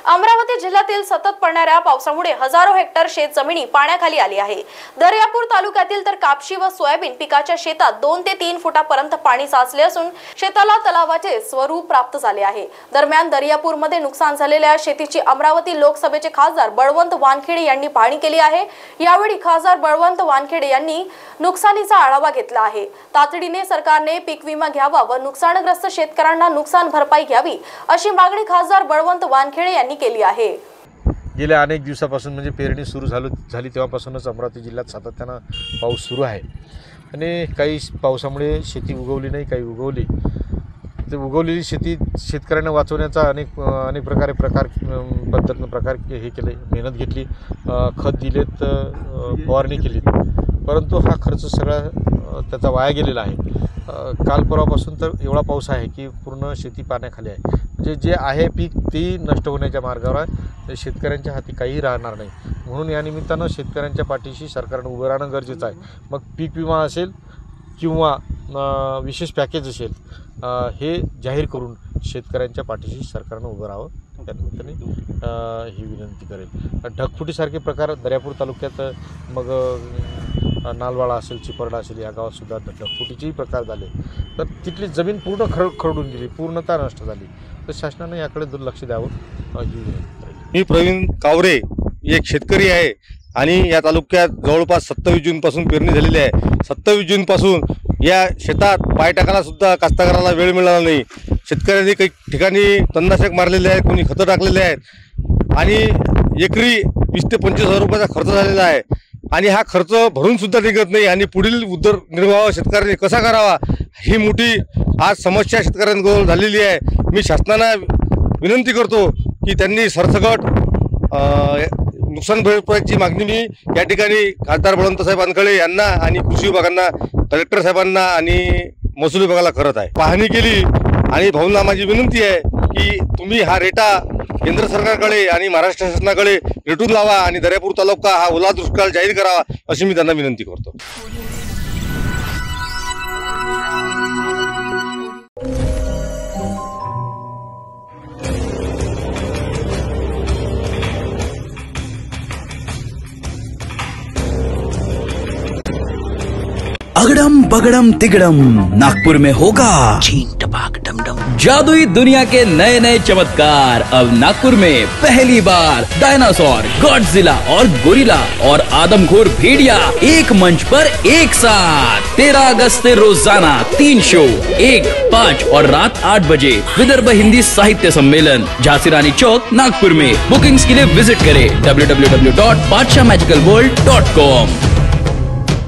अमरावती जिल्ह्यातील सतत पडणाऱ्या पावसामुळे हजारो हेक्टर शेत जमिनी पाण्याखाली आली आहे। दर्यापूर तालुक्यातील तर कापशी व सोयाबीन पिकाच्या शेतात 2 ते 3 फुटापर्यंत पाणी साचले असून शेताला तलावाचे स्वरूप प्राप्त झाले आहे। दरम्यान दर्यापूरमध्ये नुकसान झालेल्या शेतीची अमरावती लोकसभेचे खासदार बळवंत वानखेडे यांनी पाहणी केली आहे। यावेळी खासदार बळवंत वानखेडे यांनी नुकसानीचा आढावा घेतला आहे। तातडीने सरकारने पीक विमा घ्यावा व नुकसानग्रस्त शेतकऱ्यांना नुकसान भरपाई घ्यावी अशी मागणी खासदार बळवंत वानखेडे यांनी केली आहे। गेल्या अनेक दिवसापासून म्हणजे पेरणी सुरू झाली तेव्हापासूनच अमरावती जिल्ह्यात सातत्याने पाऊस सुरू आहे आणि काही पावसामुळे शेती उगवली नाही, काही उगवली। ते उगवलेली शेती शेतकऱ्यांना वाचवण्याचा अनेक प्रकार हे केले, मेहनत घेतली, खत दिलेत, फवारणी केली, परंतु हा खर्च सगळा त्याचा वाया गेलेला आहे। काल परवापासून तर एवढा पाऊस आहे की पूर्ण शेती पाण्याखाली आहे। म्हणजे जे आहे पीक ते नष्ट होण्याच्या मार्गावर आहे। शेतकऱ्यांच्या हाती काही राहणार नाही, म्हणून या निमित्तानं शेतकऱ्यांच्या पाठीशी सरकारनं उभं राहणं गरजेचं आहे। मग पीक विमा असेल किंवा विशेष पॅकेज असेल, हे जाहीर करून शेतकऱ्यांच्या पाठीशी सरकारनं उभं राहावं, त्या निमित्ताने ही विनंती करेल। ढगफुटीसारखे प्रकार दर्यापूर तालुक्यात, मग नालवाडा असेल, चिपरडा असेल, या गावात सुद्धा ढगफुटीचेही प्रकार झाले, तर तिथली जमीन पूर्ण खरडून गेली, पूर्णतः नष्ट झाली। तर शासनाने याकडे दुर्लक्ष द्यावं ही विनंती करेल। मी प्रवीण कावरे एक शेतकरी आहे आणि या तालुक्यात जवळपास 27 जूनपासून पेरणी झालेली आहे। 27 जूनपासून या शेतात पाय टाकायला सुद्धा कास्तकाराला वेळ मिळाला नाही। शेतकऱ्यांनी काही ठिकाणी तणनाशक मारलेले आहेत, कोणी खतं टाकलेले आहेत आणि एकरी 20 ते 25 हजार रुपयाचा खर्च झालेला आहे आणि हा खर्च भरून सुद्धा निघत नाही आणि पुढील उदरनिर्वाह शेतकऱ्यांनी कसा करावा ही मोठी आज समस्या शेतकऱ्यांजवळ झालेली आहे। मी शासनाला विनंती करतो की त्यांनी सरसकट नुकसान भरपाईची मागणी मी या ठिकाणी खासदार बळवंत साहेब वानखेडे यांना आणि कृषी विभागांना, कलेक्टर साहेबांना आणि महसूल विभागाला करत आहे। पाहणी केली आणि भाऊंना माझी विनंती आहे की तुम्ही हा रेटा केंद्र सरकारकडे आणि महाराष्ट्र शासनाकडे रेटून लावा आणि दर्यापूर तालुका हा ओला दुष्काळ जाहीर करावा अशी मी त्यांना विनंती करतो। अगड़म बगड़म तिगड़म नागपुर में होगा चीन टपाक डमडम। जादुई दुनिया के नए नए चमत्कार अब नागपुर में पहली बार। डायनासोर, गॉडजिला और गोरिल्ला और आदमखोर भेड़िया एक मंच पर एक साथ। 13 अगस्त से रोजाना 3 शो, 1, 5 और रात 8 बजे विदर्भ हिंदी साहित्य सम्मेलन, झांसी रानी चौक, नागपुर में। बुकिंग्स के लिए विजिट करें www.badshahmagicalworld.com।